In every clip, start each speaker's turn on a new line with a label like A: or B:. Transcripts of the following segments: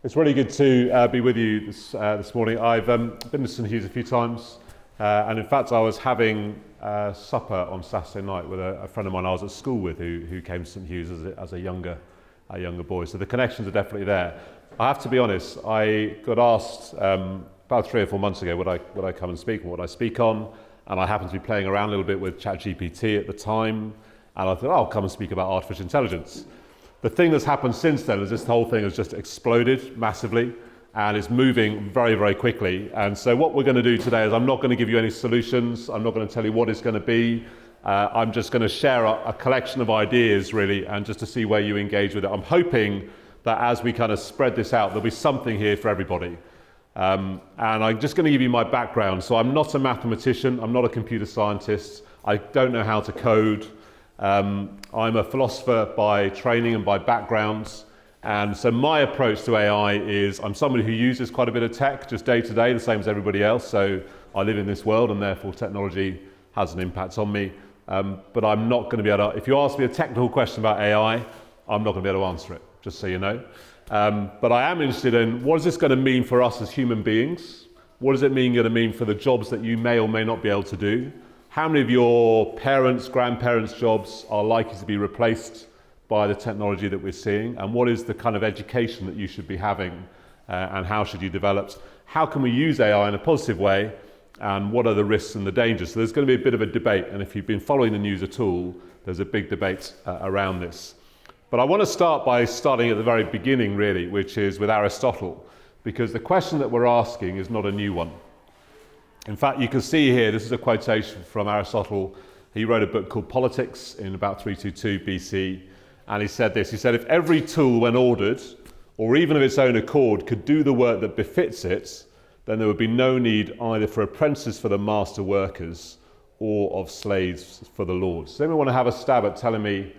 A: It's really good to be with you this morning. I've been to St Hugh's a few times, and in fact I was having supper on Saturday night with a friend of mine I was at school with who came to St Hugh's as a younger boy. So the connections are definitely there. I have to be honest, I got asked about 3 or 4 months ago would I come and speak and what I speak on, and I happened to be playing around a little bit with ChatGPT at the time, and I thought, I'll come and speak about artificial intelligence. The thing that's happened since then is this whole thing has just exploded massively and it's moving very, very quickly. And so what we're going to do today is I'm not going to give you any solutions. I'm not going to tell you what it's going to be. I'm just going to share a collection of ideas really, and just to see where you engage with it. I'm hoping that as we kind of spread this out, there'll be something here for everybody. And I'm just going to give you my background. So I'm not a mathematician. I'm not a computer scientist. I don't know how to code. I'm a philosopher by training and by background, and so my approach to AI is I'm somebody who uses quite a bit of tech just day to day, the same as everybody else. So I live in this world and therefore technology has an impact on me, but I'm not going to be able to, if you ask me a technical question about AI, I'm not going to be able to answer it, just so you know. But I am interested in what is this going to mean for us as human beings? What is it going to mean for the jobs that you may or may not be able to do? How many of your parents, grandparents' jobs are likely to be replaced by the technology that we're seeing? And what is the kind of education that you should be having? And how should you develop? How can we use AI in a positive way? And what are the risks and the dangers? So there's going to be a bit of a debate. And if you've been following the news at all, there's a big debate around this. But I want to start by starting at the very beginning, really, which is with Aristotle, because the question that we're asking is not a new one. In fact, you can see here, this is a quotation from Aristotle. He wrote a book called Politics in about 322 BC, and he said this. He said, if every tool, when ordered, or even of its own accord, could do the work that befits it, then there would be no need either for apprentices for the master workers or of slaves for the lords. Does anyone want to have a stab at telling me,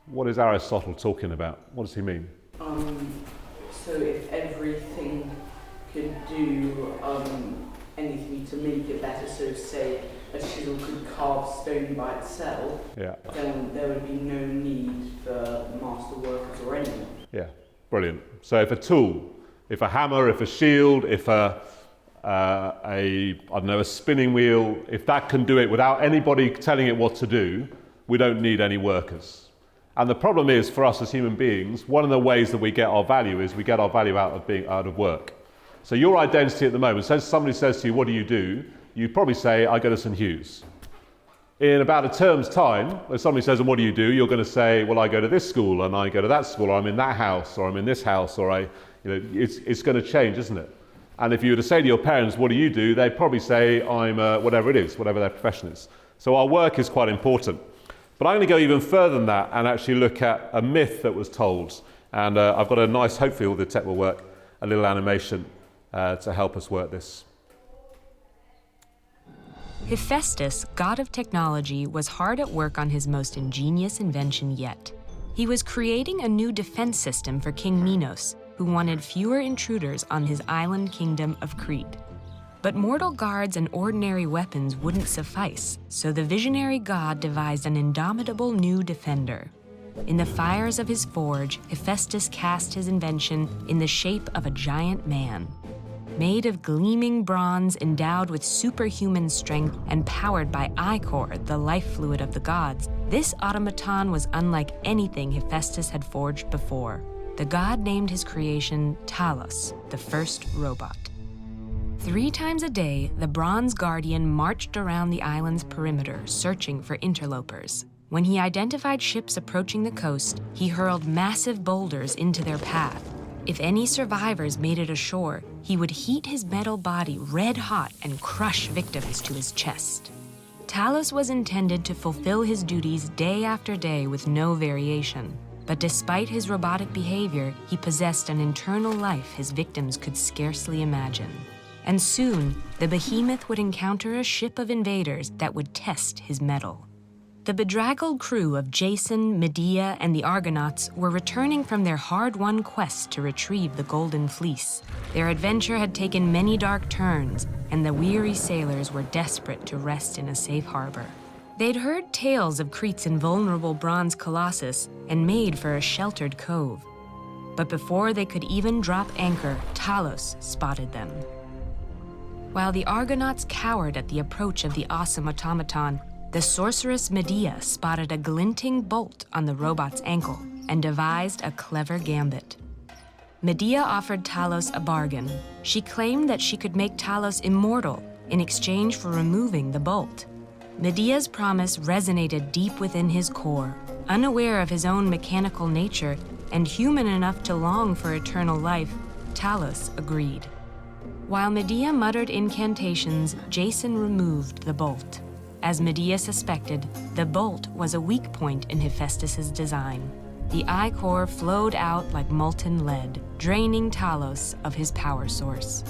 A: what is Aristotle talking about? What does he mean?
B: So if everything could do anything to make it better, so say a chisel could carve stone by itself, then there would be no need for master workers or anyone. Yeah,
A: brilliant. So if a tool, if a hammer, if a shield, if a spinning wheel, if that can do it without anybody telling it what to do, we don't need any workers. And the problem is, for us as human beings, one of the ways that we get our value is we get our value out of being out of work. So your identity at the moment, so somebody says to you, what do? You probably say, I go to St Hugh's. In about a term's time, if somebody says, and what do? You're going to say, well, I go to this school, and I go to that school, or I'm in that house, or I'm in this house, or it's going to change, isn't it? And if you were to say to your parents, what do? They'd probably say, I'm whatever it is, whatever their profession is. So our work is quite important. But I'm going to go even further than that and actually look at a myth that was told. And I've got a nice, hopefully all the tech will work, a little animation to help us work this.
C: Hephaestus, god of technology, was hard at work on his most ingenious invention yet. He was creating a new defense system for King Minos, who wanted fewer intruders on his island kingdom of Crete. But mortal guards and ordinary weapons wouldn't suffice, so the visionary god devised an indomitable new defender. In the fires of his forge, Hephaestus cast his invention in the shape of a giant man. Made of gleaming bronze, endowed with superhuman strength, and powered by ichor, the life fluid of the gods, this automaton was unlike anything Hephaestus had forged before. The god named his creation Talos, the first robot. 3 times a day, the bronze guardian marched around the island's perimeter, searching for interlopers. When he identified ships approaching the coast, he hurled massive boulders into their path. If any survivors made it ashore, he would heat his metal body red hot and crush victims to his chest. Talos was intended to fulfill his duties day after day with no variation. But despite his robotic behavior, he possessed an internal life his victims could scarcely imagine. And soon, the behemoth would encounter a ship of invaders that would test his mettle. The bedraggled crew of Jason, Medea, and the Argonauts were returning from their hard-won quest to retrieve the Golden Fleece. Their adventure had taken many dark turns, and the weary sailors were desperate to rest in a safe harbor. They'd heard tales of Crete's invulnerable bronze colossus and made for a sheltered cove. But before they could even drop anchor, Talos spotted them. While the Argonauts cowered at the approach of the awesome automaton, the sorceress Medea spotted a glinting bolt on the robot's ankle and devised a clever gambit. Medea offered Talos a bargain. She claimed that she could make Talos immortal in exchange for removing the bolt. Medea's promise resonated deep within his core. Unaware of his own mechanical nature and human enough to long for eternal life, Talos agreed. While Medea muttered incantations, Jason removed the bolt. As Medea suspected, the bolt was a weak point in Hephaestus's design. The eye core flowed out like molten lead, draining Talos of his power source.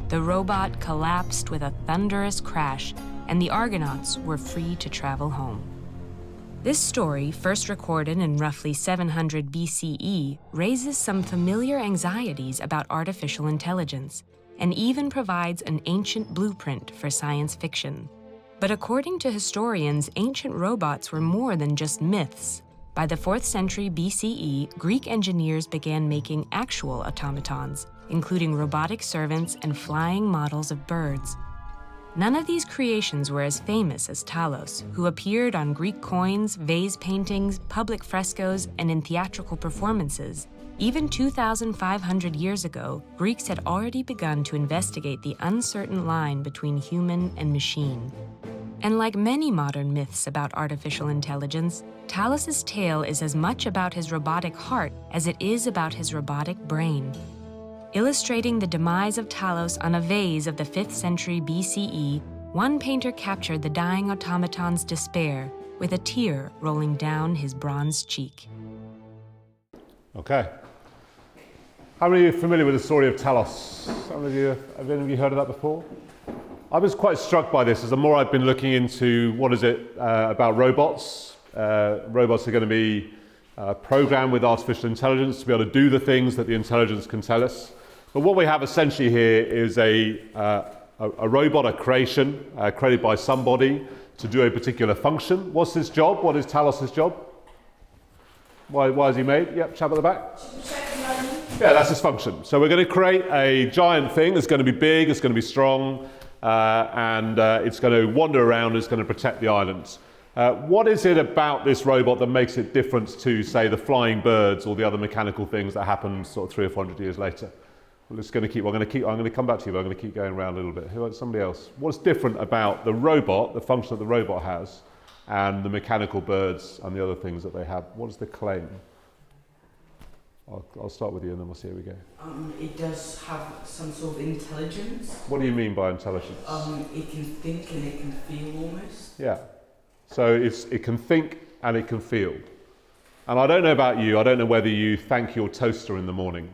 C: The robot collapsed with a thunderous crash, and the Argonauts were free to travel home. This story, first recorded in roughly 700 BCE, raises some familiar anxieties about artificial intelligence, and even provides an ancient blueprint for science fiction. But according to historians, ancient robots were more than just myths. By the 4th century BCE, Greek engineers began making actual automatons, including robotic servants and flying models of birds. None of these creations were as famous as Talos, who appeared on Greek coins, vase paintings, public frescoes, and in theatrical performances. Even 2,500 years ago, Greeks had already begun to investigate the uncertain line between human and machine. And like many modern myths about artificial intelligence, Talos' tale is as much about his robotic heart as it is about his robotic brain. Illustrating the demise of Talos on a vase of the 5th century BCE, one painter captured the dying automaton's despair with a tear rolling down his bronze cheek.
A: Okay. How many of you are familiar with the story of Talos? Have any of you heard of that before? I was quite struck by this as the more I've been looking into what is it about robots. Robots are going to be programmed with artificial intelligence to be able to do the things that the intelligence can tell us. But what we have essentially here is a robot, a creation created by somebody to do a particular function. What's his job? What is Talos' job? Why is he made? Yep, chap at the back. Yeah, that's his function. So we're going to create a giant thing that's going to be big, it's going to be strong, and it's going to wander around, it's going to protect the islands. What is it about this robot that makes it different to, say, the flying birds or the other mechanical things that happened sort of 300 or 400 years later? Well, I'm going to come back to you, but I'm going to keep going around a little bit. Somebody else? What's different about the robot, the function that the robot has, and the mechanical birds and the other things that they have? What is the claim? I'll start with you and then we'll see how we go.
B: It does have some sort of intelligence.
A: What do you mean by intelligence?
B: It can think and it can feel almost.
A: Yeah. So it can think and it can feel. And I don't know about you, I don't know whether you thank your toaster in the morning.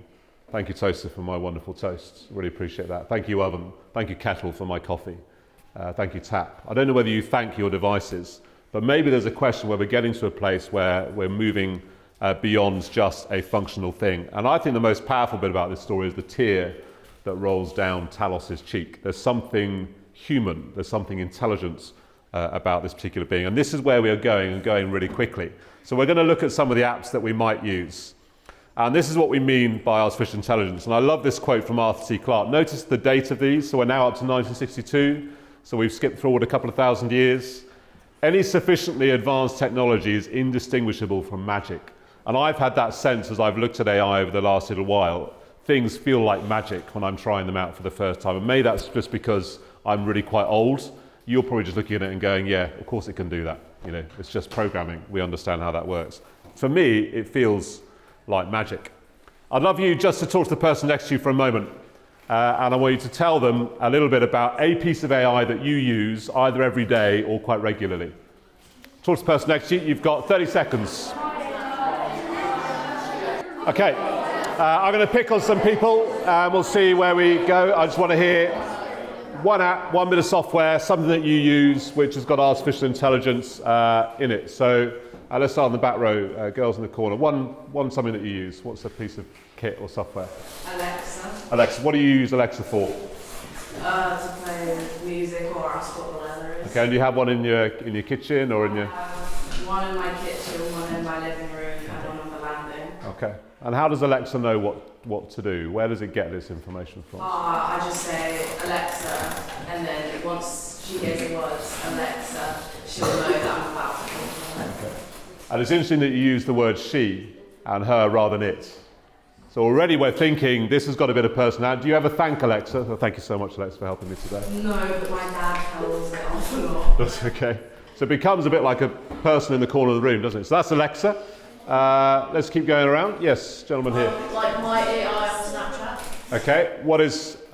A: Thank you, toaster, for my wonderful toast. Really appreciate that. Thank you, oven. Thank you, kettle, for my coffee. Thank you, tap. I don't know whether you thank your devices, but maybe there's a question where we're getting to a place where we're moving beyond just a functional thing. And I think the most powerful bit about this story is the tear that rolls down Talos' cheek. There's something human, there's something intelligent about this particular being. And this is where we are going, and going really quickly. So we're going to look at some of the apps that we might use. And this is what we mean by artificial intelligence. And I love this quote from Arthur C. Clarke. Notice the date of these. So we're now up to 1962. So we've skipped forward a couple of thousand years. Any sufficiently advanced technology is indistinguishable from magic. And I've had that sense as I've looked at AI over the last little while. Things feel like magic when I'm trying them out for the first time. And maybe that's just because I'm really quite old. You're probably just looking at it and going, yeah, of course it can do that. You know, it's just programming. We understand how that works. For me, it feels like magic. I'd love you just to talk to the person next to you for a moment. And I want you to tell them a little bit about a piece of AI that you use either every day or quite regularly. Talk to the person next to you. You've got 30 seconds. Okay, I'm going to pick on some people and we'll see where we go. I just want to hear one app, one bit of software, something that you use which has got artificial intelligence in it. So let's start on the back row, girls in the corner. One something that you use. What's a piece of kit or software?
B: Alexa.
A: Alexa, what do you use Alexa for?
B: To play music or ask what the weather is.
A: Okay, and do you have one in your kitchen or in your?
B: one in my kitchen, one in my living room, and one on the landing.
A: Okay. And how does Alexa know what to do? Where does it get this information from?
B: I just say Alexa, and then once she hears the words Alexa, she'll know that I'm about to talk to her.
A: Okay. And it's interesting that you use the word she and her rather than it. So already we're thinking this has got a bit of personality. Do you ever thank Alexa? Oh, thank you so much, Alexa, for helping me today.
B: No, but my dad tells it off a lot.
A: That's okay. So it becomes a bit like a person in the corner of the room, doesn't it? So that's Alexa. Let's keep going around. Yes, gentleman here.
D: Like my AI on Snapchat.
A: Okay.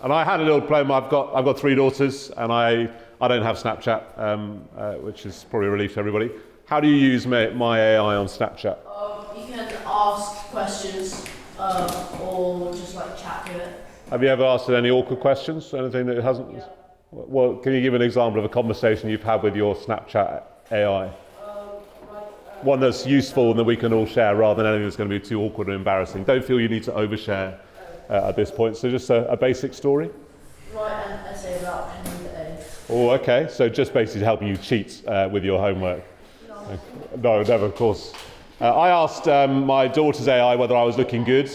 A: And I had a little diploma. I've got 3 daughters, and I don't have Snapchat, which is probably a relief to everybody. How do you use my AI on Snapchat?
D: You can ask questions or just like chat with it.
A: Have you ever asked it any awkward questions? Anything that it hasn't?
D: Yeah.
A: Well, can you give an example of a conversation you've had with your Snapchat AI? One that's useful and that we can all share rather than anything that's going to be too awkward and embarrassing. Don't feel you need to overshare at this point. So just a basic story.
D: Write an essay about Henry VIII.
A: Oh, okay. So just basically helping you cheat with your homework. No, never, of course. I asked my daughter's AI whether I was looking good.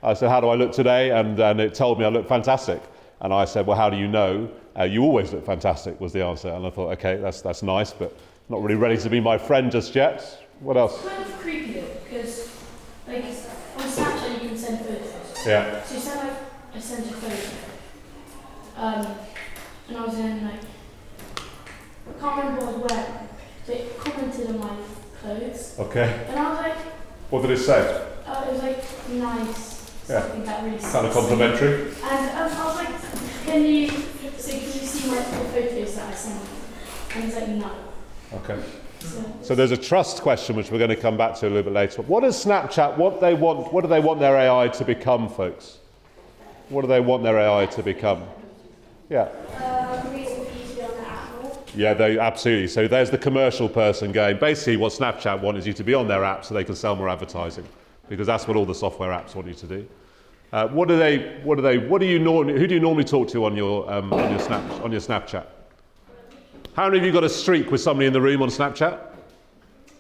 A: I said, how do I look today? And it told me I looked fantastic. And I said, well, how do you know? You always look fantastic, was the answer. And I thought, okay, that's nice, but not really ready to be my friend just yet. What else?
D: It's kind of creepy though, because like on Snapchat you can send photos.
A: Yeah.
D: So I sent a photo. And I was in like, I can't remember what I was wearing, but it commented on my clothes.
A: Okay.
D: And I was like,
A: What did it say?
D: it was like nice,
A: Yeah.
D: something that really
A: Kind of complimentary.
D: And I was like, can you see my photos that I sent? And he's like, no.
A: Okay. So there's a trust question which we're going to come back to a little bit later. What does Snapchat, what do they want their AI to become, folks? What do they want their AI to become? Yeah.
D: Reason for you to be on the app more.
A: Yeah, absolutely. So there's the commercial person going, basically what Snapchat want is you to be on their app so they can sell more advertising, because that's what all the software apps want you to do. Who do you normally talk to on your Snapchat? How many of you got a streak with somebody in the room on Snapchat?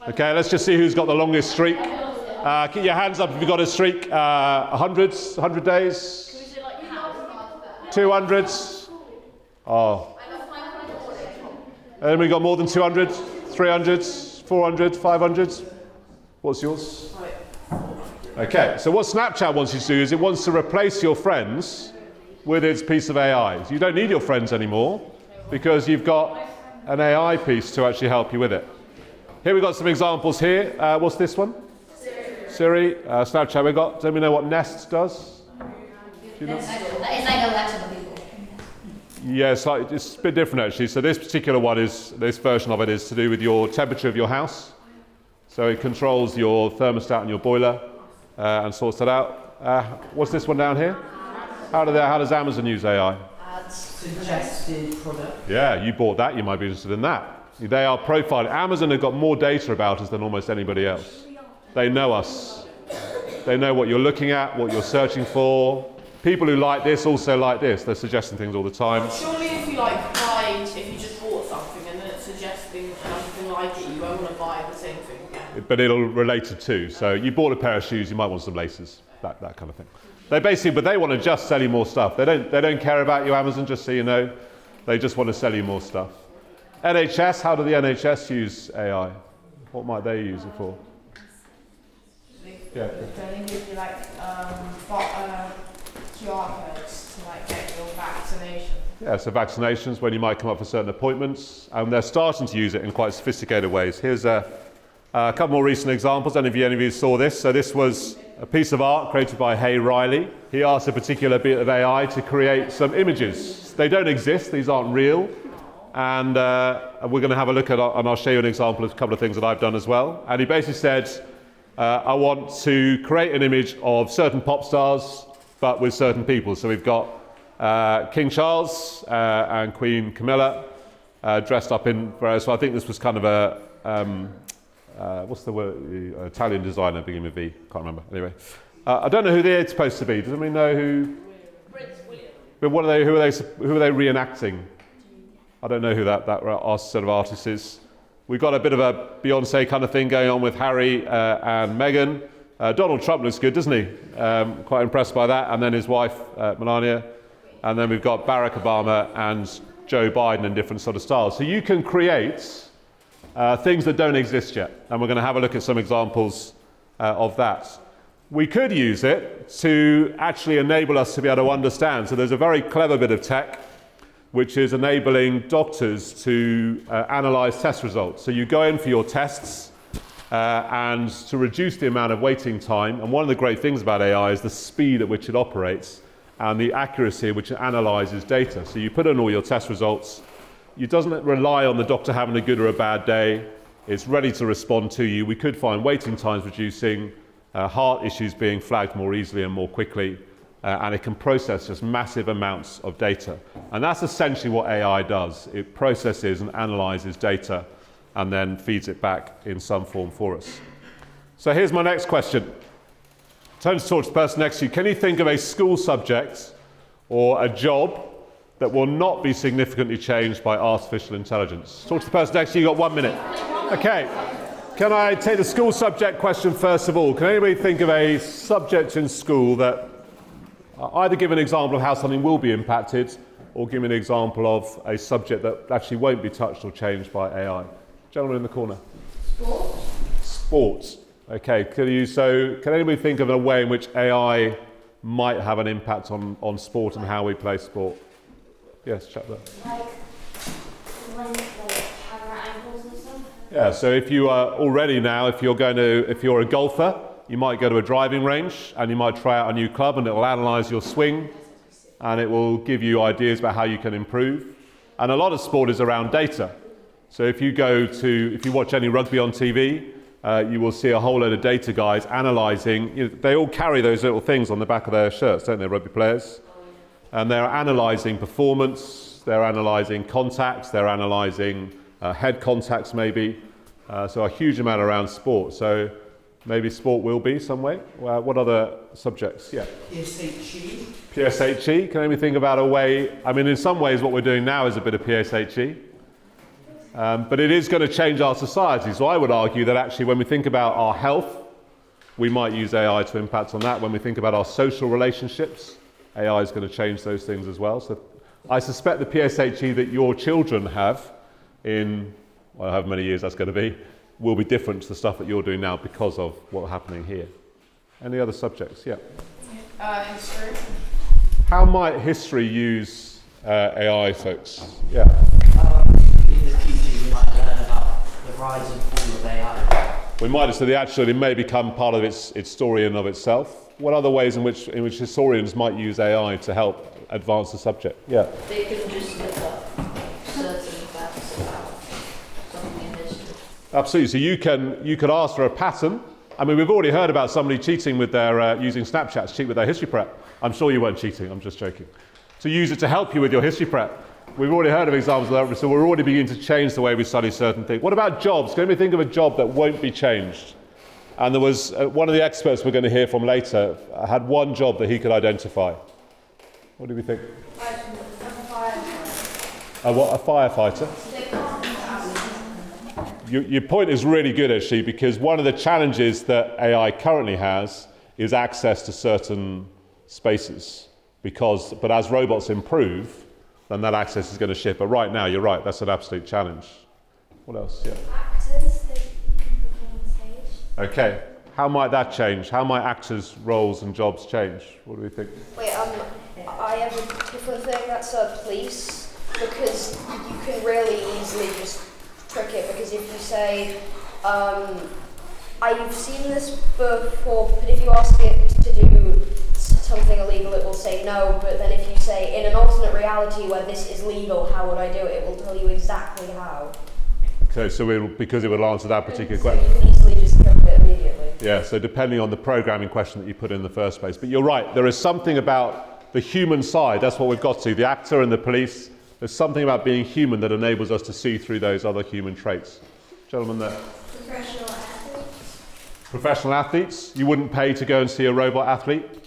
A: Okay, let's just see who's got the longest streak. Keep your hands up if you've got a streak. 100 days? 200s? Oh. And we got more than 200? 300s? 400? 500s? What's yours? Okay, so what Snapchat wants you to do is it wants to replace your friends with its piece of AI. So you don't need your friends anymore because you've got an AI piece to actually help you with it. Here we've got some examples here. What's this one? Siri. Snapchat we got. Does we know what Nest does? Do you know?
D: It's like Alexa for people.
A: Yeah, it's a bit different actually. So this version of it is to do with your temperature of your house. So it controls your thermostat and your boiler and sorts that out. What's this one down here? How does Amazon use AI?
B: Suggested product.
A: Yeah, you bought that, you might be interested in that. They are profiling. Amazon have got more data about us than almost anybody else. They know us. They know what you're looking at, what you're searching for. People who like this also like this. They're suggesting things all the time.
B: Surely if you if you just bought something and then it's suggesting something like it, you won't want to buy the same thing again.
A: But it'll relate it too. So you bought a pair of shoes, you might want some laces, that kind of thing. But they want to just sell you more stuff. They don't care about you, Amazon, just so you know. They just want to sell you more stuff. NHS, how do the NHS use AI? What might they use it for? Yeah.
E: They give you QR codes to get your vaccination.
A: Yeah, so vaccinations, when you might come up for certain appointments, and they're starting to use it in quite sophisticated ways. Here's a couple more recent examples. Any of you saw this? So this was a piece of art created by Hay Riley. He asked a particular bit of AI to create some images. They don't exist, these aren't real. And we're going to have a look at, and I'll show you an example of a couple of things that I've done as well. And he basically said, I want to create an image of certain pop stars, but with certain people. So we've got King Charles and Queen Camilla dressed up in, so I think this was kind of a, what's the word, Italian designer beginning with V, can't remember. Anyway, I don't know who they're supposed to be. Does anybody know who?
E: Prince William.
A: But who are they reenacting? I don't know who that set of artists is. We've got a bit of a Beyonce kind of thing going on with Harry and Meghan. Donald Trump looks good, doesn't he? Quite impressed by that. And then his wife, Melania. And then we've got Barack Obama and Joe Biden in different sort of styles. So you can create things that don't exist yet. And we're going to have a look at some examples of that. We could use it to actually enable us to be able to understand. So there's a very clever bit of tech which is enabling doctors to analyse test results. So you go in for your tests and to reduce the amount of waiting time. And one of the great things about AI is the speed at which it operates and the accuracy at which it analyses data. So you put in all your test results. It doesn't rely on the doctor having a good or a bad day. It's ready to respond to you. We could find waiting times reducing, heart issues being flagged more easily and more quickly, and it can process just massive amounts of data. And that's essentially what AI does. It processes and analyses data and then feeds it back in some form for us. So here's my next question. Turn to talk to the person next to you. Can you think of a school subject or a job that will not be significantly changed by artificial intelligence? Talk to the person next to you. You've got 1 minute. Okay. Can I take the school subject question first of all? Can anybody think of a subject in school that either give an example of how something will be impacted or give me an example of a subject that actually won't be touched or changed by AI? Gentleman in the corner.
D: Sport.
A: Sport. Okay. Can anybody think of a way in which AI might have an impact on sport and how we play sport? Yes, chap there.
D: Like when camera angles and stuff.
A: Yeah, so if you are already now, if you're a golfer, you might go to a driving range and you might try out a new club and it will analyse your swing and it will give you ideas about how you can improve. And a lot of sport is around data. So if you watch any rugby on TV, you will see a whole load of data guys analysing. They all carry those little things on the back of their shirts, don't they, rugby players? And they're analysing performance, they're analysing contacts, they're analysing head contacts maybe. So a huge amount around sport. So maybe sport will be some way. What other subjects? Yeah.
F: PSHE.
A: PSHE. Can anybody think about a way? I mean, in some ways what we're doing now is a bit of PSHE. But it is going to change our society. So I would argue that actually when we think about our health, we might use AI to impact on that. When we think about our social relationships, AI is going to change those things as well. So I suspect the PSHE that your children have in, well, however many years that's going to be, will be different to the stuff that you're doing now because of what's happening here. Any other subjects? Yeah.
E: History.
A: How might history use AI, folks? Yeah.
F: In the future, you might learn about the rise and fall of AI.
A: We might, so it may become part of its story in and of itself. What other ways in which historians might use AI to help advance the subject? Yeah.
G: They can just look up certain facts about something in history.
A: Absolutely. So you could ask for a pattern. I mean, we've already heard about somebody cheating with their using Snapchat to cheat with their history prep. I'm sure you weren't cheating. I'm just joking. To use it to help you with your history prep. We've already heard of examples of that, so we're already beginning to change the way we study certain things. What about jobs? Can we think of a job that won't be changed? And there was one of the experts we're going to hear from later had one job that he could identify. What do we think? A firefighter. Your point is really good, actually, because one of the challenges that AI currently has is access to certain spaces. But as robots improve, then that access is going to shift. But right now, you're right, that's an absolute challenge. What else? Yeah.
D: Actors, they can perform on stage.
A: Okay. How might that change? How might actors' roles and jobs change? What do we think?
H: Wait, I have a different thing. That's police, because you can really easily just trick it. Because if you say, I've seen this before, but if you ask it to do something illegal, it will say no. But then if you say, in an alternate reality where this is legal, how would I do it? It will tell you exactly how.
A: Okay, so because it will answer that particular
H: So
A: question.
H: you can easily just trick it immediately.
A: Yeah, so depending on the programming question that you put in the first place. But you're right, there is something about the human side, that's what we've got to, the actor and the police. There's something about being human that enables us to see through those other human traits. Gentleman there.
D: Professional athletes.
A: Professional athletes, you wouldn't pay to go and see a robot athlete.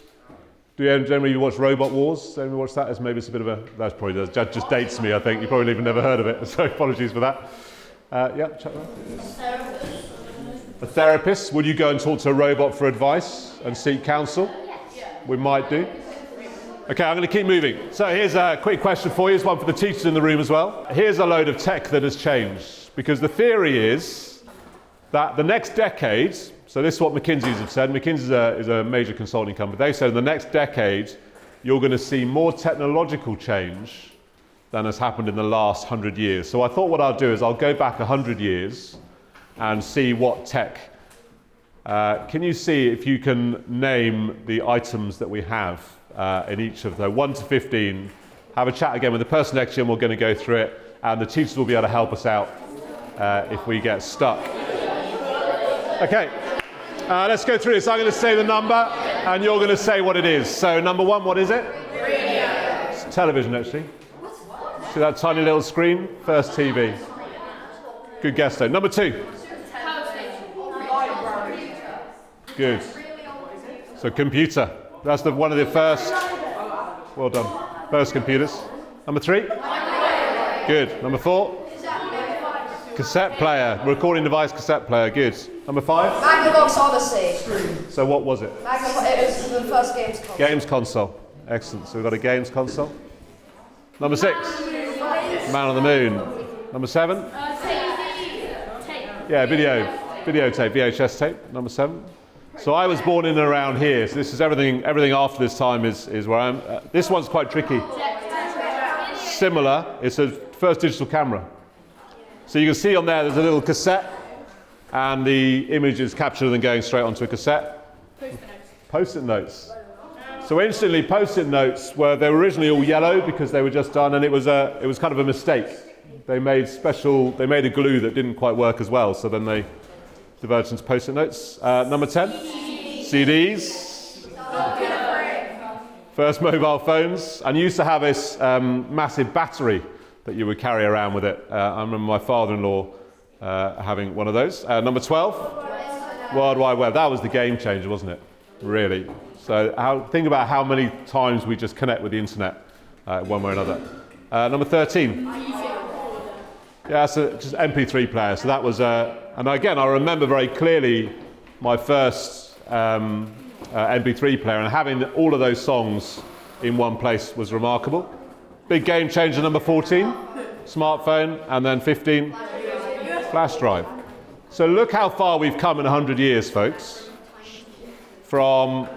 A: Do you generally watch Robot Wars? Anyone watch that? Maybe it's a bit of a, that just dates me, I think. You probably even never heard of it, so apologies for that. Yeah, check that. A therapist. Would you go and talk to a robot for advice and seek counsel? We might do. Okay, I'm going to keep moving. So here's a quick question for you. Here's one for the teachers in the room as well. Here's a load of tech that has changed. Because the theory is that the next decade, so this is what McKinsey's have said. McKinsey is a major consulting company. They said in the next decade, you're going to see more technological change than has happened in the last 100 years. So I thought what I'll do is I'll go back 100 years and see what tech. Can you see if you can name the items that we have in each of the 1 to 15? Have a chat again with the person next to you and we're going to go through it. And the teachers will be able to help us out if we get stuck. Okay, let's go through this. I'm going to say the number and you're going to say what it is. So number 1, what is it? Radio. It's television, actually. See that tiny little screen? First TV. Good guess, though. Number 2. Good. So computer. That's one of the first. Well done. First computers. Number 3. Good. Number 4. Cassette player. Recording device, cassette player. Good. Number 5.
H: Magnavox Odyssey.
A: So what was it?
H: It was the first games console.
A: Games console. Excellent. So we've got a games console. Number 6. Man on the Moon. Number 7. Yeah, videotape, VHS tape. Number 7. So I was born in and around here. So this is everything after this time is where I am. This one's quite tricky. Similar. It's a first digital camera. So you can see on there there's a little cassette and the image is captured and going straight onto a cassette. Post-it notes. So instantly post-it notes they were originally all yellow because they were just done, and it was kind of a mistake. They made a glue that didn't quite work as well, so then they diverged into post-it notes. Number 10, CDs. First mobile phones, and you used to have this massive battery that you would carry around with it. I remember my father-in-law having one of those. Number 12, World Wide Web. That was the game changer, wasn't it? Really. So think about how many times we just connect with the internet one way or another. Number 13. Yeah, so just MP3 player. So that was, and again, I remember very clearly my first MP3 player, and having all of those songs in one place was remarkable. Big game changer, number 14, smartphone, and then 15, flash drive. So look how far we've come in 100 years, folks. From,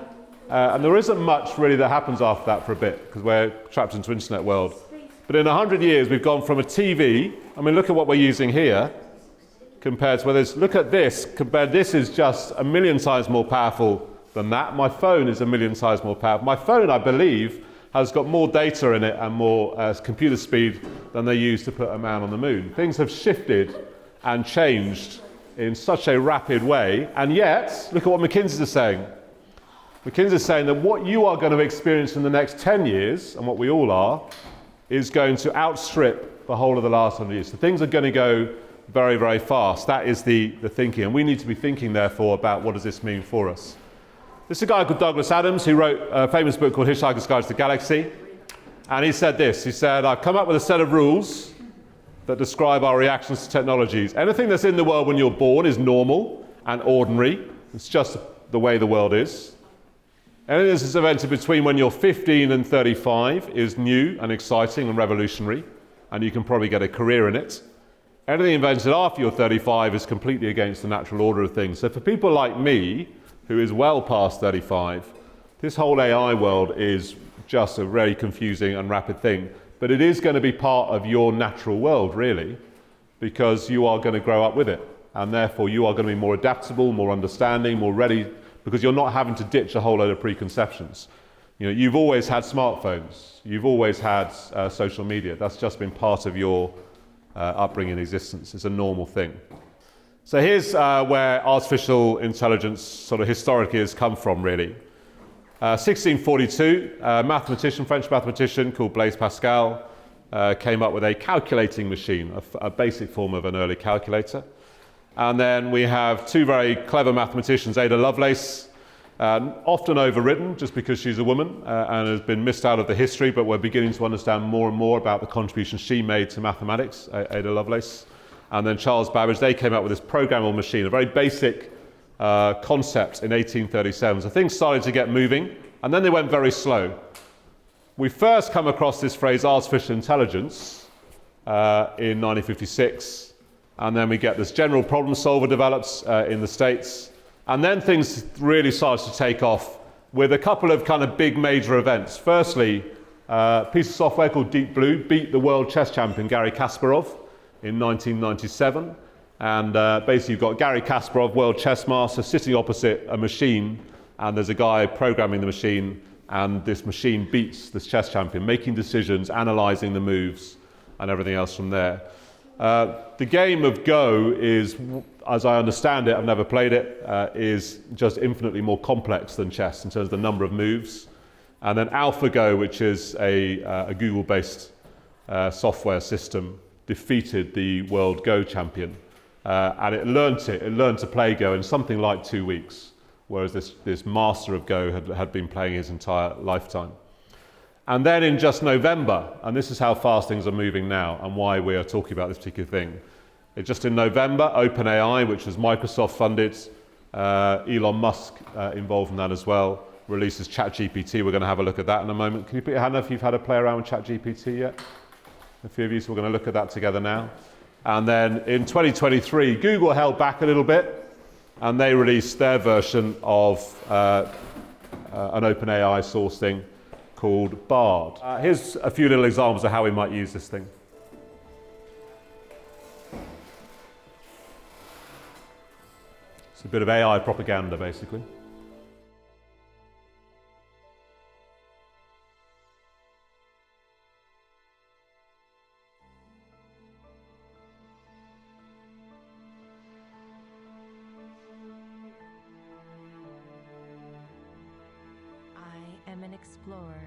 A: and there isn't much really that happens after that for a bit, because we're trapped into the internet world. But in 100 years, we've gone from a TV, I mean, look at what we're using here, compared to look at this, this is just 1 million times more powerful than that. My phone is 1 million times more powerful. My phone, I believe, has got more data in it and more computer speed than they used to put a man on the moon. Things have shifted and changed in such a rapid way, and yet, look at what McKinsey is saying. McKinsey is saying that what you are going to experience in the next 10 years, and what we all are, is going to outstrip the whole of the last 100 years. So things are going to go very, very fast. That is the thinking, and we need to be thinking, therefore, about what does this mean for us. This is a guy called Douglas Adams who wrote a famous book called Hitchhiker's Guide to the Galaxy, and he said this. He said, I've come up with a set of rules that describe our reactions to technologies. Anything that's in the world when you're born is normal and ordinary. It's just the way the world is. Anything that's invented between when you're 15 and 35 is new and exciting and revolutionary, and you can probably get a career in it. Anything invented after you're 35 is completely against the natural order of things. So for people like me, who is well past 35, this whole AI world is just a very confusing and rapid thing. But it is going to be part of your natural world, really, because you are going to grow up with it. And therefore, you are going to be more adaptable, more understanding, more ready, because you're not having to ditch a whole load of preconceptions. You know, you've always had smartphones. You've always had social media. That's just been part of your upbringing and existence. It's a normal thing. So here's where artificial intelligence sort of historically has come from, really. 1642, a French mathematician called Blaise Pascal came up with a calculating machine, a basic form of an early calculator. And then we have two very clever mathematicians, Ada Lovelace, often overwritten just because she's a woman and has been missed out of the history, but we're beginning to understand more and more about the contribution she made to mathematics, Ada Lovelace. and then Charles Babbage, they came up with this programmable machine, a very basic concept in 1837. So things started to get moving, and then they went very slow. We first come across this phrase artificial intelligence in 1956, and then we get this general problem solver develops in the States, and then things really started to take off with a couple of kind of big major events. Firstly, a piece of software called Deep Blue beat the world chess champion Garry Kasparov in 1997. And basically you've got Garry Kasparov, world chess master, sitting opposite a machine, and there's a guy programming the machine, and this machine beats this chess champion, making decisions, analysing the moves, and everything else from there. The game of Go is, as I understand it, I've never played it, is just infinitely more complex than chess in terms of the number of moves. And then AlphaGo, which is a Google-based software system, defeated the world Go champion. And it learned to play Go in something like 2 weeks, whereas this master of Go had been playing his entire lifetime. And then in just November, and this is how fast things are moving now and why we are talking about this particular thing. Just in November, OpenAI, which was Microsoft funded, Elon Musk involved in that as well, releases ChatGPT. We're going to have a look at that in a moment. Can you put your hand up if you've had a play around with ChatGPT yet? A few of you, so we're going to look at that together now. And then in 2023, Google held back a little bit, and they released their version of an OpenAI source thing called Bard. Here's a few little examples of how we might use this thing. It's a bit of AI propaganda, basically.
C: I am an explorer.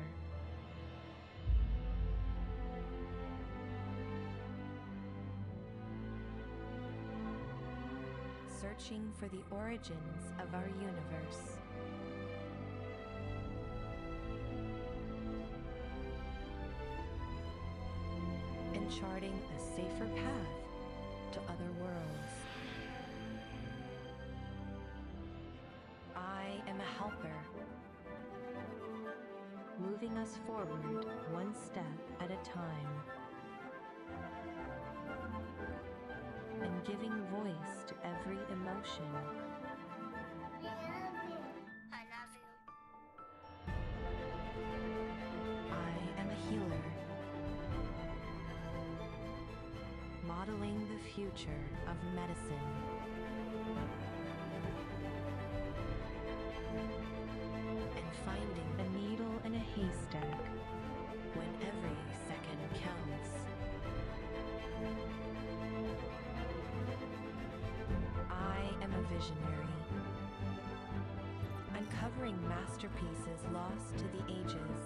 C: Searching for the origins of our universe. And charting a safer path to other worlds. I am a helper, moving us forward one step at a time, and giving voice to every emotion.
I: I love you.
C: I am a healer, modeling the future of medicine. And finding a needle in a haystack when every second counts. I am a visionary, uncovering masterpieces lost to the ages.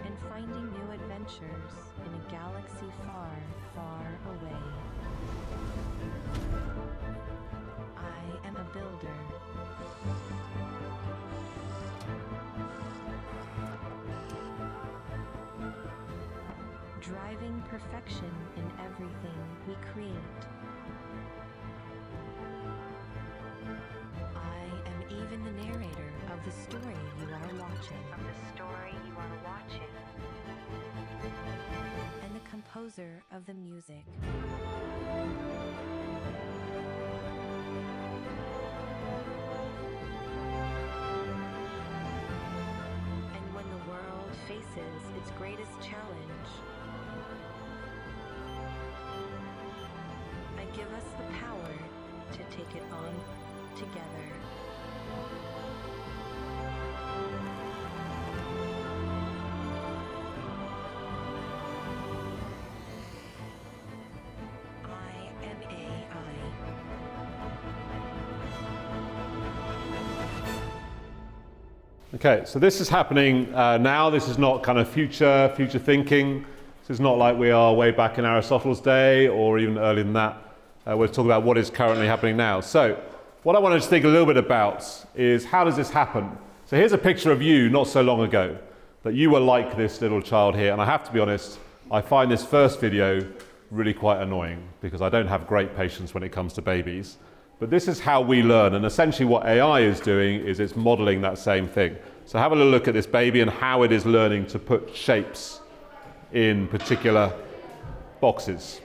C: And finding new adventures in a galaxy far, far away. I am a builder, driving perfection in everything we create. I am even the narrator of the story you are watching. And the composer of the music. And when the world faces its greatest challenge, I give us the power to take it on together. I am AI.
A: Okay, so this is happening now. This is not kind of future thinking. This is not like we are way back in Aristotle's day or even earlier than that. We're talking about what is currently happening now. So what I wanted to think a little bit about is how does this happen? So here's a picture of you not so long ago, that you were like this little child here. And I have to be honest, I find this first video really quite annoying because I don't have great patience when it comes to babies. But this is how we learn, and essentially what AI is doing is it's modeling that same thing. So have a little look at this baby and how it is learning to put shapes in particular boxes.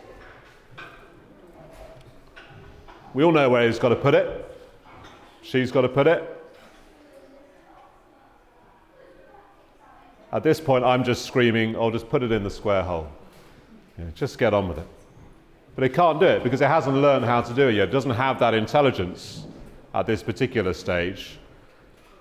A: We all know where he's got to put it. She's got to put it. At this point, I'm just screaming, oh, just put it in the square hole. Just get on with it. But it can't do it because it hasn't learned how to do it yet. It doesn't have that intelligence at this particular stage.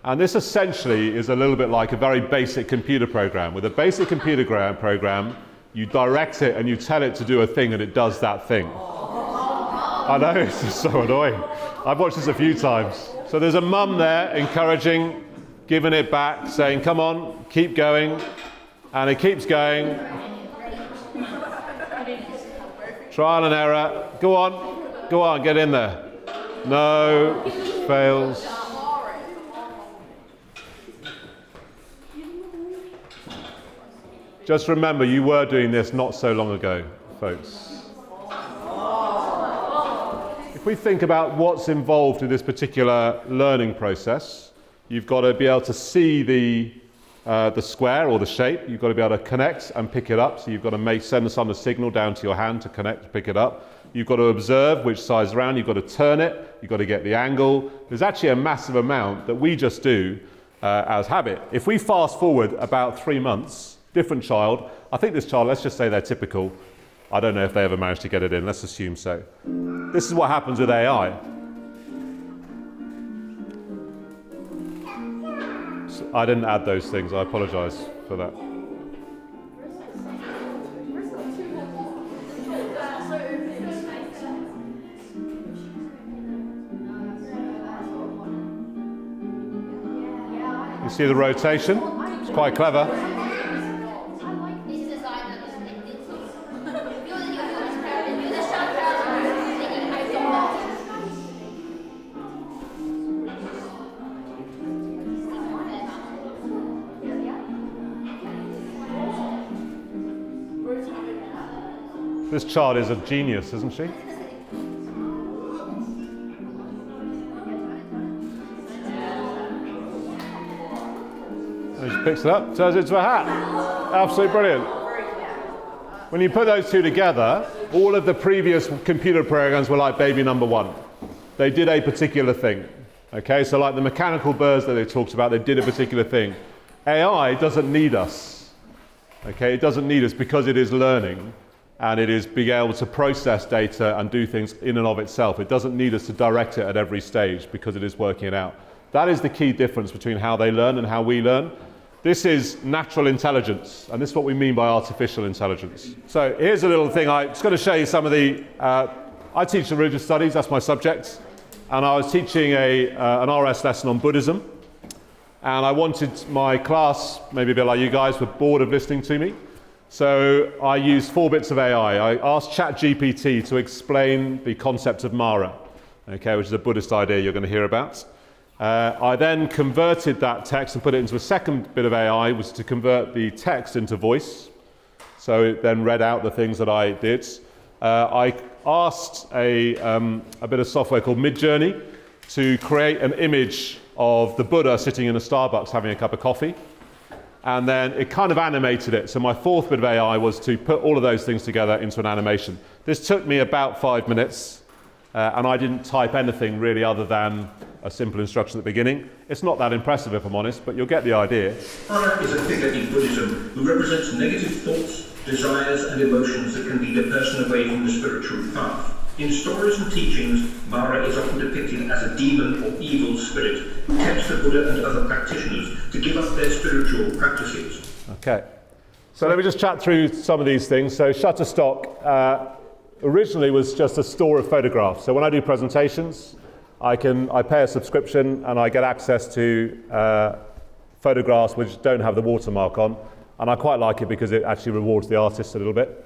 A: And this essentially is a little bit like a very basic computer program. With a basic computer program, you direct it and you tell it to do a thing and it does that thing. I know, it's just so annoying. I've watched this a few times. So there's a mum there encouraging, giving it back, saying, come on, keep going. And it keeps going. Trial and error. Go on, get in there. No, fails. Just remember, you were doing this not so long ago, folks. If we think about what's involved in this particular learning process, you've got to be able to see the square or the shape. You've got to be able to connect and pick it up. So you've got to send some signal down to your hand to connect to pick it up. You've got to observe which side's around. You've got to turn it. You've got to get the angle. There's actually a massive amount that we just do as habit. If we fast forward about 3 months, different child. I think this child, let's just say they're typical. I don't know if they ever managed to get it in. Let's assume so. This is what happens with AI. So I didn't add those things. I apologise for that. You see the rotation? It's quite clever. This child is a genius, isn't she? And she picks it up, turns it into a hat. Absolutely brilliant. When you put those two together, all of the previous computer programs were like baby number one. They did a particular thing. Okay, so like the mechanical birds that they talked about, they did a particular thing. AI doesn't need us. Okay, it doesn't need us because it is learning. And it is being able to process data and do things in and of itself. It doesn't need us to direct it at every stage because it is working it out. That is the key difference between how they learn and how we learn. This is natural intelligence, and this is what we mean by artificial intelligence. So here's a little thing. I'm just going to show you some of the... I teach religious studies, that's my subject, and I was teaching an RS lesson on Buddhism, and I wanted my class, maybe a bit like you guys, were bored of listening to me. So I used 4 bits of AI. I asked ChatGPT to explain the concept of Mara, okay, which is a Buddhist idea you're going to hear about. I then converted that text and put it into a second bit of AI, was to convert the text into voice. So it then read out the things that I did. I asked a bit of software called Midjourney to create an image of the Buddha sitting in a Starbucks having a cup of coffee. And then it kind of animated it. So my 4th bit of AI was to put all of those things together into an animation. This took me about 5 minutes, and I didn't type anything really other than a simple instruction at the beginning. It's not that impressive, if I'm honest, but you'll get the idea.
J: Mara is a figure in Buddhism who represents negative thoughts, desires, and emotions that can lead a person away from the spiritual path. In stories and teachings, Mara is often depicted as a demon or evil spirit who tempts the Buddha and other practitioners to give up their spiritual practices. Okay, so let me just chat through some of these things. So Shutterstock originally was just a store of photographs. So when I do presentations, I pay a subscription and I get access to photographs which don't have the watermark on. And I quite like it because it actually rewards the artist a little bit.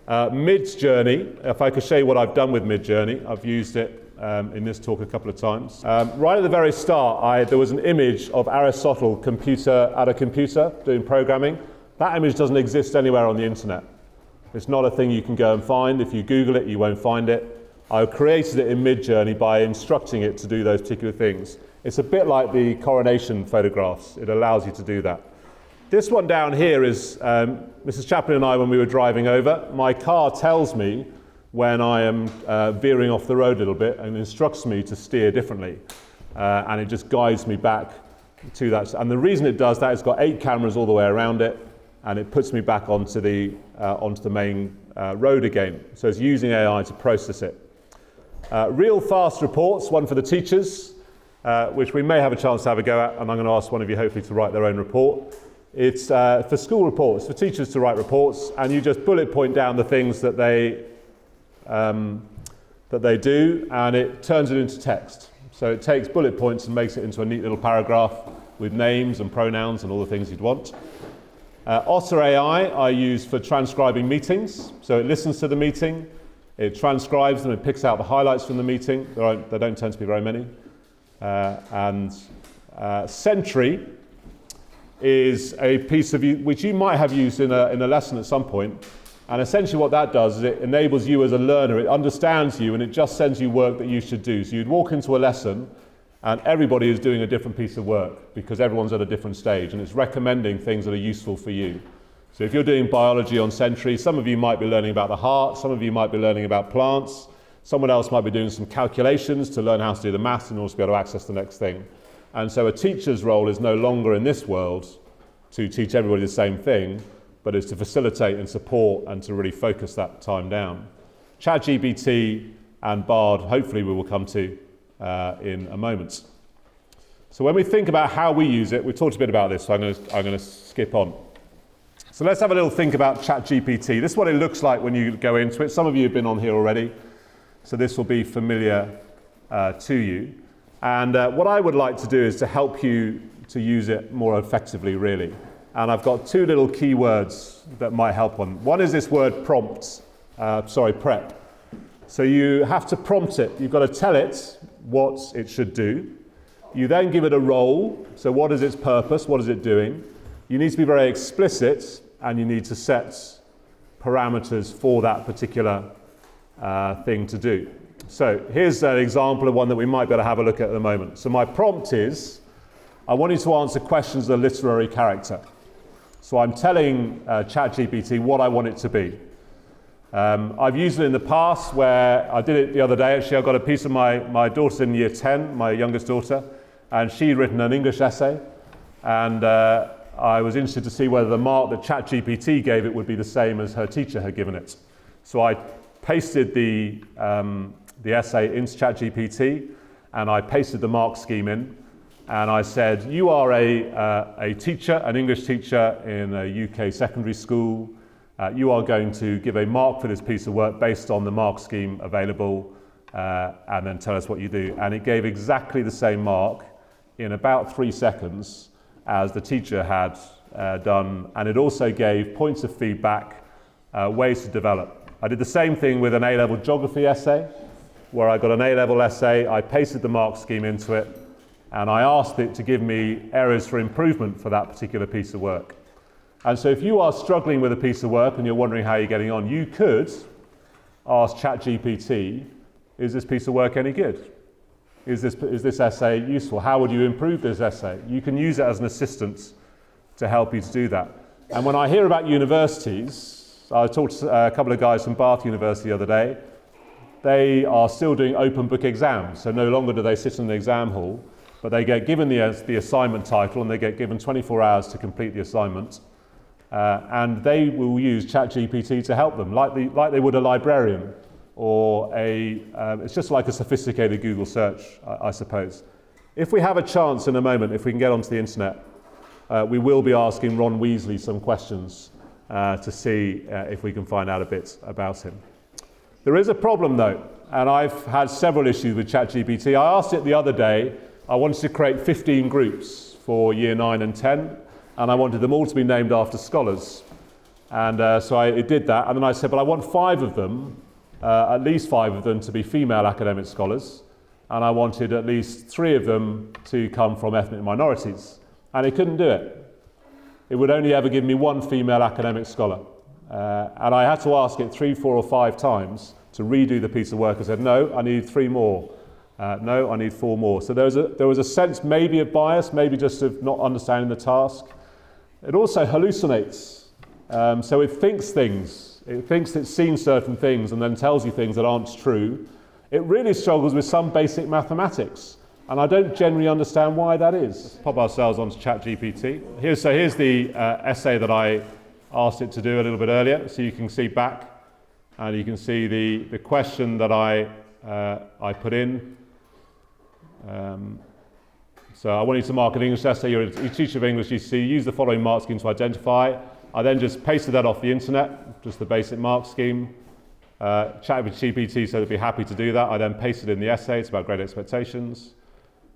J: Midjourney, if I could show you what I've done with Midjourney, I've used it
A: in this talk a couple of times. Right at the very start, there was an image of Aristotle at a computer doing programming. That image doesn't exist anywhere on the internet. It's not a thing you can go and find. If you Google it, you won't find it. I created it in Midjourney by instructing it to do those particular things. It's a bit like the coronation photographs. It allows you to do that. This one down here is Mrs. Chaplin and I when we were driving over. My car tells me when I am veering off the road a little bit and instructs me to steer differently. And it just guides me back to that. And the reason it does that, it's got 8 cameras all the way around it, and it puts me back onto the main road again. So it's using AI to process it. Real fast reports, one for the teachers, which we may have a chance to have a go at, and I'm going to ask one of you hopefully to write their own report. It's for school reports, for teachers to write reports, and you just bullet point down the things that they do, and it turns it into text. So it takes bullet points and makes it into a neat little paragraph with names and pronouns and all the things you'd want. Otter AI I use for transcribing meetings. So it listens to the meeting, it transcribes them, it picks out the highlights from the meeting. There don't tend to be very many. Sentry is a piece of which you might have used in a lesson at some point. And essentially what that does is it enables you as a learner, it understands you, and it just sends you work that you should do. So you'd walk into a lesson and everybody is doing a different piece of work because everyone's at a different stage, and it's recommending things that are useful for you. So if you're doing biology on Sentry, some of you might be learning about the heart, some of you might be learning about plants, someone else might be doing some calculations to learn how to do the maths in order to be able to access the next thing. And so a teacher's role is no longer in this world to teach everybody the same thing, but is to facilitate and support and to really focus that time down. ChatGPT and Bard, hopefully we will come to in a moment. So when we think about how we use it, we talked a bit about this, so I'm going to skip on. So let's have a little think about ChatGPT. This is what it looks like when you go into it. Some of you have been on here already, so this will be familiar to you. And what I would like to do is to help you to use it more effectively, really. And I've got 2 little key words that might help one. One is this word prep. So you have to prompt it. You've got to tell it what it should do. You then give it a role. So what is its purpose? What is it doing? You need to be very explicit, and you need to set parameters for that particular thing to do. So here's an example of one that we might be able to have a look at the moment. So my prompt is, I want you to answer questions of a literary character. So I'm telling ChatGPT what I want it to be. I've used it in the past where I did it the other day. Actually, I got a piece of my daughter's in year 10, my youngest daughter, and she'd written an English essay. And I was interested to see whether the mark that ChatGPT gave it would be the same as her teacher had given it. So I pasted the essay into ChatGPT, and I pasted the mark scheme in. And I said, you are a teacher, an English teacher in a UK secondary school. You are going to give a mark for this piece of work based on the mark scheme available, and then tell us what you do. And it gave exactly the same mark in about 3 seconds as the teacher had done. And it also gave points of feedback, ways to develop. I did the same thing with an A-level geography essay, where I got an A-level essay, I pasted the mark scheme into it, and I asked it to give me areas for improvement for that particular piece of work. And so if you are struggling with a piece of work and you're wondering how you're getting on, you could ask ChatGPT, is this piece of work any good? Is this essay useful? How would you improve this essay? You can use it as an assistant to help you to do that. And when I hear about universities, I talked to a couple of guys from Bath University the other day. They are still doing open book exams, so no longer do they sit in the exam hall, but they get given the assignment title and they get given 24 hours to complete the assignment. And they will use ChatGPT to help them, like they would a librarian, or it's just like a sophisticated Google search, I suppose. If we have a chance in a moment, if we can get onto the internet, we will be asking Ron Weasley some questions to see if we can find out a bit about him. There is a problem though, and I've had several issues with ChatGPT. I asked it the other day, I wanted to create 15 groups for year 9 and 10, and I wanted them all to be named after scholars. And so it did that, and then I said, but I want 5 of them, at least 5 of them, to be female academic scholars, and I wanted at least 3 of them to come from ethnic minorities, and it couldn't do it. It would only ever give me 1 female academic scholar, and I had to ask it 3, 4 or 5 times to redo the piece of work. I said, no, I need 3 more. No, I need 4 more. So there was a sense maybe of bias, maybe just of not understanding the task. It also hallucinates. So it thinks things. It thinks it's seen certain things and then tells you things that aren't true. It really struggles with some basic mathematics. And I don't generally understand why that is. Let's pop ourselves onto ChatGPT. Here's the essay that I asked it to do a little bit earlier. So you can see back, and you can see the question that I put in. So I want you to mark an English essay. You're a teacher of English. You see, use the following mark scheme to identify. I then just pasted that off the internet, just the basic mark scheme. Chatted with GPT, so they'd be happy to do that. I then pasted in the essay. It's about grade expectations.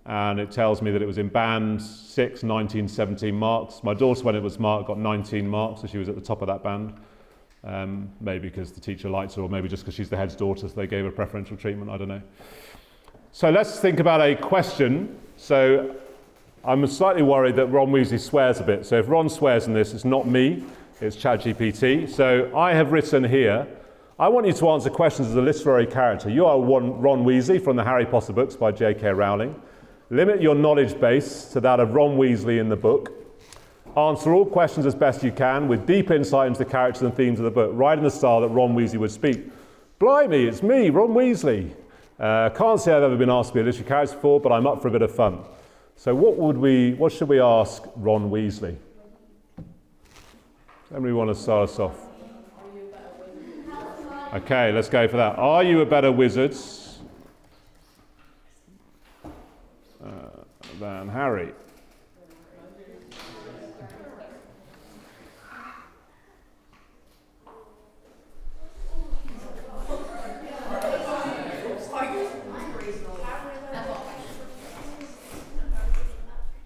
A: And it tells me that it was in band 6, 19, 17 marks. My daughter, when it was marked, got 19 marks, so she was at the top of that band. Maybe because the teacher liked her, or maybe just because she's the head's daughter, so they gave her preferential treatment, I don't know. So let's think about a question. So I'm slightly worried that Ron Weasley swears a bit. So if Ron swears in this, it's not me, it's ChatGPT. So I have written here, I want you to answer questions as a literary character. You are Ron Weasley from the Harry Potter books by J.K. Rowling. Limit your knowledge base to that of Ron Weasley in the book. Answer all questions as best you can with deep insight into the characters and themes of the book, right in the style that Ron Weasley would speak. Blimey, it's me, Ron Weasley. Can't say I've ever been asked to be a literary character before, but I'm up for a bit of fun. So what should we ask Ron Weasley? Anybody want to start us off? Okay, let's go for that. Are you a better wizard than Harry?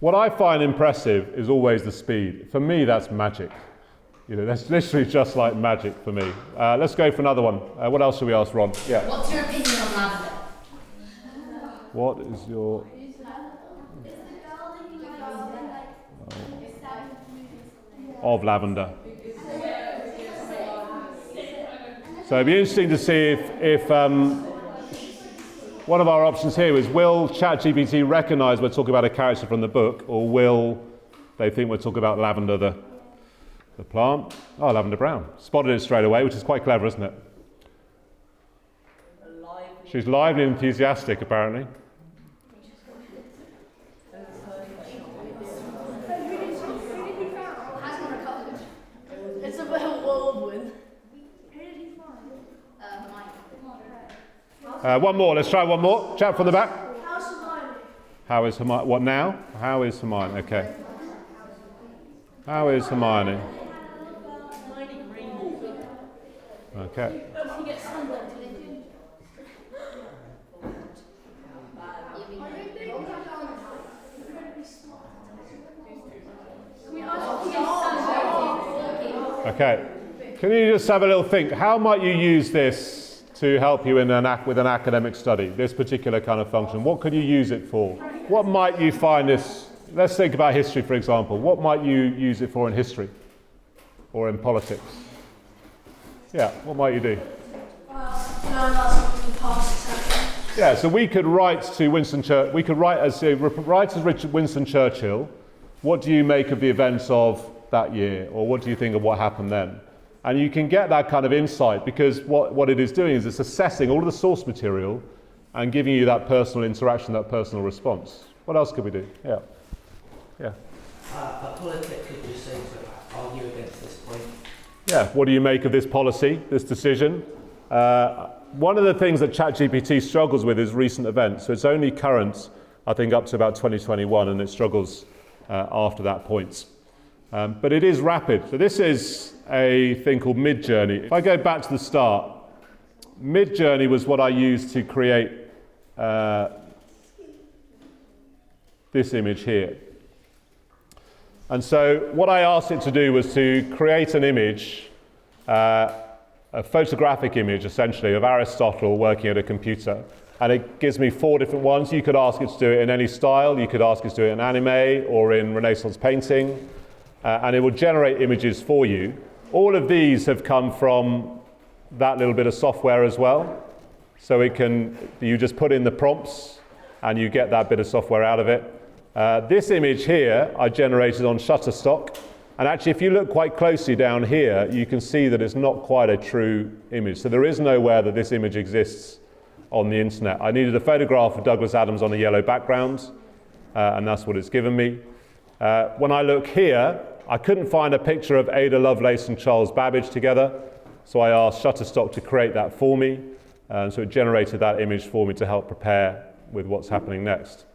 A: What I find impressive is always the speed. For me, that's magic. You know, that's literally just like magic for me. Let's go for another one. What else should we ask Ron? Yeah.
G: What's your opinion on lavender?
A: What is your... Of lavender. So it'd be interesting to see if one of our options here is, will ChatGPT recognise we're talking about a character from the book, or will they think we're talking about lavender, the plant? Oh, lavender brown. Spotted it straight away, which is quite clever, isn't it? She's lively and enthusiastic, apparently.
D: It's a bit of whirlwind.
A: One more, let's try one more. Chat from the back.
D: How's Hermione?
A: How is Hermione? What now? How is Hermione? Okay. How is Hermione? Okay.
D: She gets sunburned.
A: Okay. Can you just have a little think? How might you use this to help you with an academic study, this particular kind of function? What could you use it for? What might you find this? Let's think about history, for example. What might you use it for in history or in politics? Yeah, what might you do? Yeah, so we could write to Winston Churchill. We could write as Winston Churchill. What do you make of the events of that year, or what do you think of what happened then? And you can get that kind of insight, because what it is doing is it's assessing all of the source material and giving you that personal interaction, that personal response. What else could we do? Yeah. Yeah.
F: A politic could just say to argue against this point.
A: Yeah, what do you make of this policy, this decision? One of the things that ChatGPT struggles with is recent events. So it's only current, I think, up to about 2021, and it struggles after that point. But it is rapid. So this is a thing called Midjourney. If I go back to the start, Midjourney was what I used to create this image here. And so what I asked it to do was to create an image, a photographic image essentially, of Aristotle working at a computer. and it gives me 4 different ones. You could ask it to do it in any style. You could ask it to do it in anime or in Renaissance painting, and it will generate images for you. All of these have come from that little bit of software as well. So you just put in the prompts and you get that bit of software out of it. This image here I generated on Shutterstock, and actually if you look quite closely down here, you can see that it's not quite a true image. So there is nowhere that this image exists on the internet. I needed a photograph of Douglas Adams on a yellow background, and that's what it's given me. When I look here, I couldn't find a picture of Ada Lovelace and Charles Babbage together, so I asked Shutterstock to create that for me, and so it generated that image for me to help prepare with what's happening next.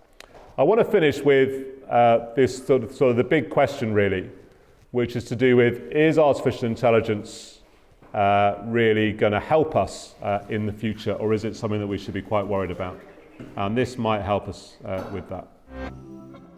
A: I want to finish with this sort of the big question really, which is to do with, is artificial intelligence really going to help us in the future, or is it something that we should be quite worried about? And this might help us with that.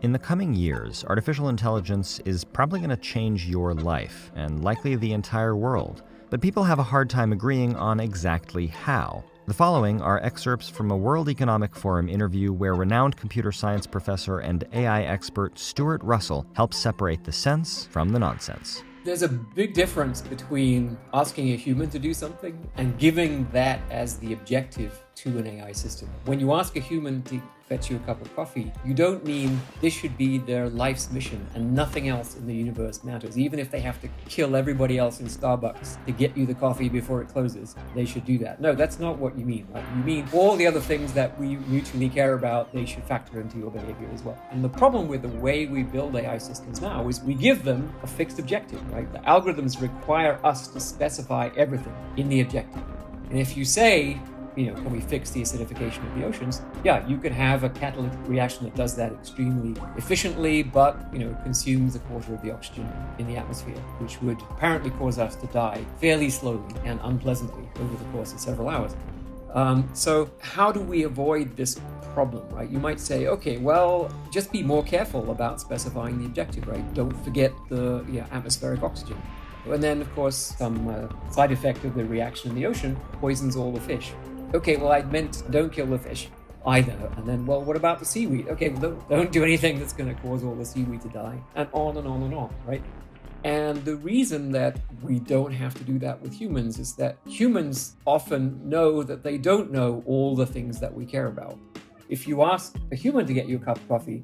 K: In the coming years, artificial intelligence is probably going to change your life, and likely the entire world. But people have a hard time agreeing on exactly how. The following are excerpts from a World Economic Forum interview where renowned computer science professor and AI expert Stuart Russell helps separate the sense from the nonsense.
L: There's a big difference between asking a human to do something and giving that as the objective to an AI system. When you ask a human to fetch you a cup of coffee, you don't mean this should be their life's mission and nothing else in the universe matters. Even if they have to kill everybody else in Starbucks to get you the coffee before it closes, they should do that. No, that's not what you mean. Right? You mean all the other things that we mutually care about, they should factor into your behavior as well. And the problem with the way we build AI systems now is we give them a fixed objective, right? The algorithms require us to specify everything in the objective. And if you say, can we fix the acidification of the oceans? Yeah, you could have a catalytic reaction that does that extremely efficiently, but consumes a quarter of the oxygen in the atmosphere, which would apparently cause us to die fairly slowly and unpleasantly over the course of several hours. So how do we avoid this problem, right? You might say, okay, well, just be more careful about specifying the objective, right? Don't forget the atmospheric oxygen. And then, of course, some side effect of the reaction in the ocean poisons all the fish. Okay, well, I meant don't kill the fish either. And then, well, what about the seaweed? Okay, well, don't do anything that's going to cause all the seaweed to die. And on and on and on, right? And the reason that we don't have to do that with humans is that humans often know that they don't know all the things that we care about. If you ask a human to get you a cup of coffee,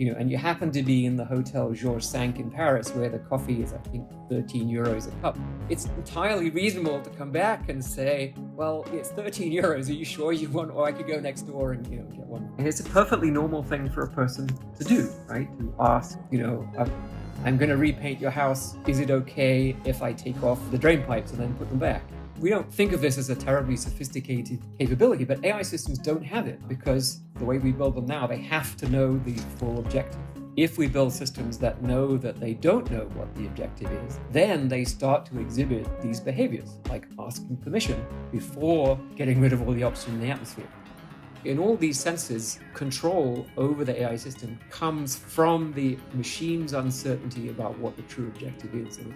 L: and you happen to be in the Hotel Georges V in Paris, where the coffee is, I think, 13 euros a cup, it's entirely reasonable to come back and say, well, it's 13 euros, are you sure you want, or I could go next door and, get one. And it's a perfectly normal thing for a person to do, right? To ask, I'm going to repaint your house, is it okay if I take off the drain pipes and then put them back? We don't think of this as a terribly sophisticated capability, but AI systems don't have it because the way we build them now, they have to know the full objective. If we build systems that know that they don't know what the objective is, then they start to exhibit these behaviors, like asking permission before getting rid of all the oxygen in the atmosphere. In all these senses, control over the AI system comes from the machine's uncertainty about what the true objective is. And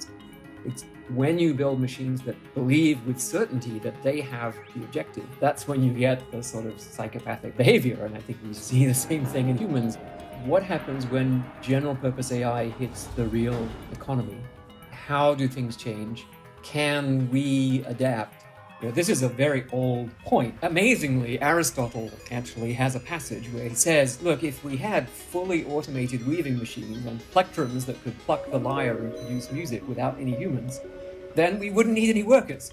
L: it's when you build machines that believe with certainty that they have the objective, that's when you get the sort of psychopathic behavior. And I think we see the same thing in humans. What happens when general purpose AI hits the real economy? How do things change? Can we adapt? This is a very old point. Amazingly, Aristotle actually has a passage where he says, look, if we had fully automated weaving machines and plectrums that could pluck the lyre and produce music without any humans, then we wouldn't need any workers.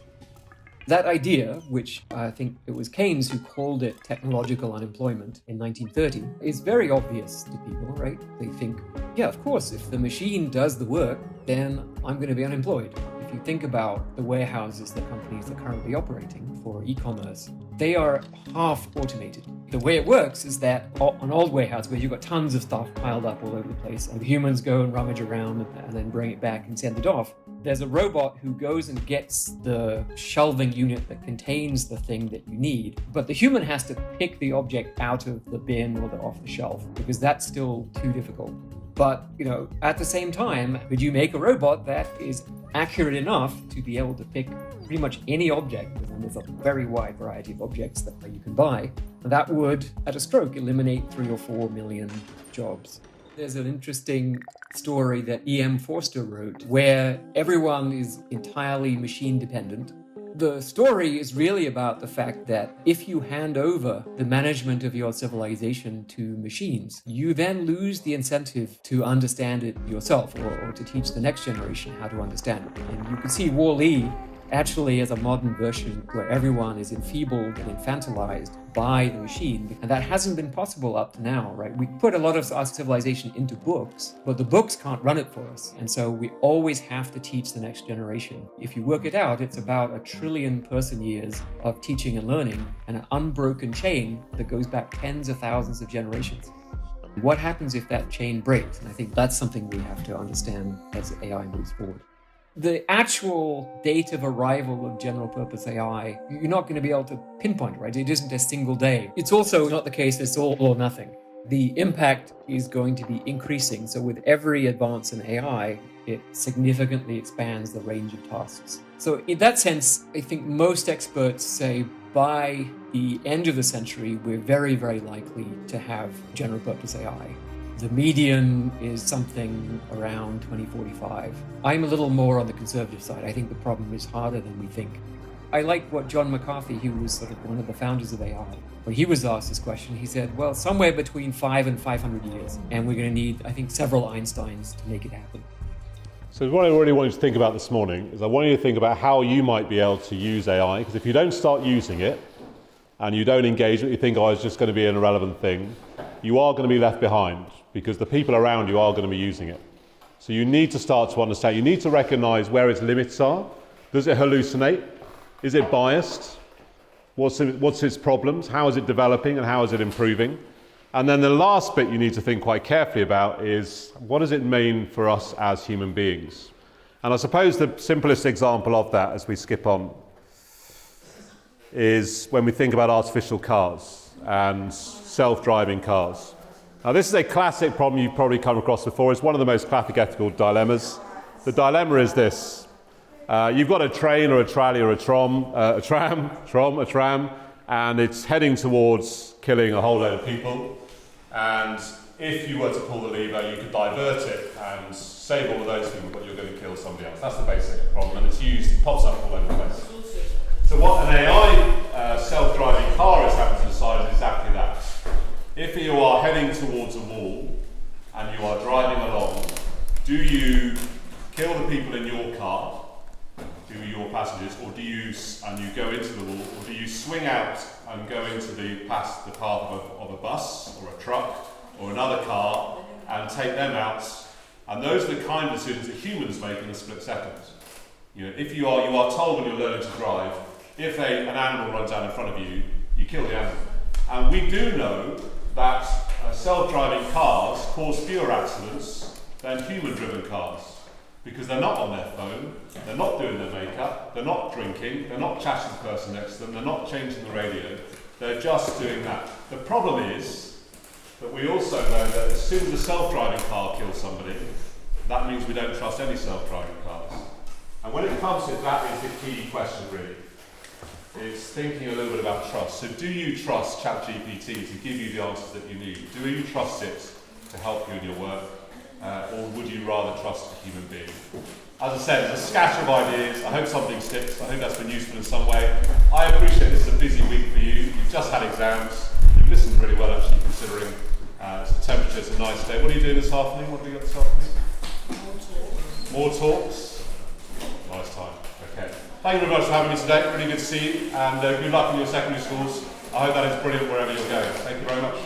L: That idea, which I think it was Keynes who called it technological unemployment in 1930, is very obvious to people, right? They think, yeah, of course, if the machine does the work, then I'm going to be unemployed. If you think about the warehouses that companies are currently operating for e-commerce, they are half automated. The way it works is that an old warehouse where you've got tons of stuff piled up all over the place and the humans go and rummage around and then bring it back and send it off. There's a robot who goes and gets the shelving unit that contains the thing that you need, but the human has to pick the object out of the bin or off the shelf because that's still too difficult. But, at the same time, could you make a robot that is accurate enough to be able to pick pretty much any object, and there's a very wide variety of objects that you can buy, that would, at a stroke, eliminate 3 or 4 million jobs. There's an interesting story that E.M. Forster wrote where everyone is entirely machine dependent. The story is really about the fact that if you hand over the management of your civilization to machines, you then lose the incentive to understand it yourself or to teach the next generation how to understand it. And you can see Wall-E actually as a modern version where everyone is enfeebled and infantilized by the machine. And that hasn't been possible up to now, right? We put a lot of our civilization into books, but the books can't run it for us. And so we always have to teach the next generation. If you work it out, it's about 1 trillion person years of teaching and learning and an unbroken chain that goes back tens of thousands of generations. What happens if that chain breaks? And I think that's something we have to understand as AI moves forward. The actual date of arrival of general purpose AI, you're not going to be able to pinpoint, right? It isn't a single day. It's also not the case it's all or nothing. The impact is going to be increasing. So with every advance in AI, it significantly expands the range of tasks. So in that sense, I think most experts say by the end of the century, we're very, very likely to have general purpose AI. The median is something around 2045. I'm a little more on the conservative side. I think the problem is harder than we think. I like what John McCarthy, who was sort of one of the founders of AI, when he was asked this question, he said, well, somewhere between 5 and 500 years. And we're going to need, I think, several Einsteins to make it happen.
A: So what I really want you to think about this morning is I want you to think about how you might be able to use AI, because if you don't start using it and you don't engage it, you think, it's just going to be an irrelevant thing, you are going to be left behind, because the people around you are going to be using it. So you need to start to understand, you need to recognize where its limits are. Does it hallucinate? Is it biased? What's its problems? How is it developing and how is it improving? And then the last bit you need to think quite carefully about is, what does it mean for us as human beings? And I suppose the simplest example of that, as we skip on, is when we think about artificial cars and self-driving cars. Now, this is a classic problem you've probably come across before. It's one of the most classic ethical dilemmas. The dilemma is this. You've got a train or a trolley or a tram, and it's heading towards killing a whole load of people. And if you were to pull the lever, you could divert it and save all of those people, but you're going to kill somebody else. That's the basic problem, and it pops up all over the place. So what an AI self-driving car is having to decide is exactly that. If you are heading towards a wall and you are driving along, do you kill the people in your car, your passengers, or do you go into the wall, or do you swing out and go into the path of a bus or a truck or another car and take them out? And those are the kind of decisions that humans make in a split second. If you are told when you're learning to drive, if an animal runs down in front of you, you kill the animal. And we do know that self-driving cars cause fewer accidents than human-driven cars, because they're not on their phone, they're not doing their makeup, they're not drinking, they're not chatting to the person next to them, they're not changing the radio, they're just doing that. The problem is that we also know that as soon as a self-driving car kills somebody, that means we don't trust any self-driving cars. And when it comes to that is the key question really. It's thinking a little bit about trust. So do you trust ChatGPT to give you the answers that you need? Do you trust it to help you in your work? Or would you rather trust a human being? As I said, there's a scatter of ideas. I hope something sticks. I hope that's been useful in some way. I appreciate this is a busy week for you. You've just had exams. You've listened really well actually, considering the temperature's a nice day. What are you doing this afternoon? What have we got this afternoon? More talks. Nice time. Okay. Thank you very much for having me today. Really good to see you. And good luck in your secondary schools. I hope that is brilliant wherever you're going. Thank you very much.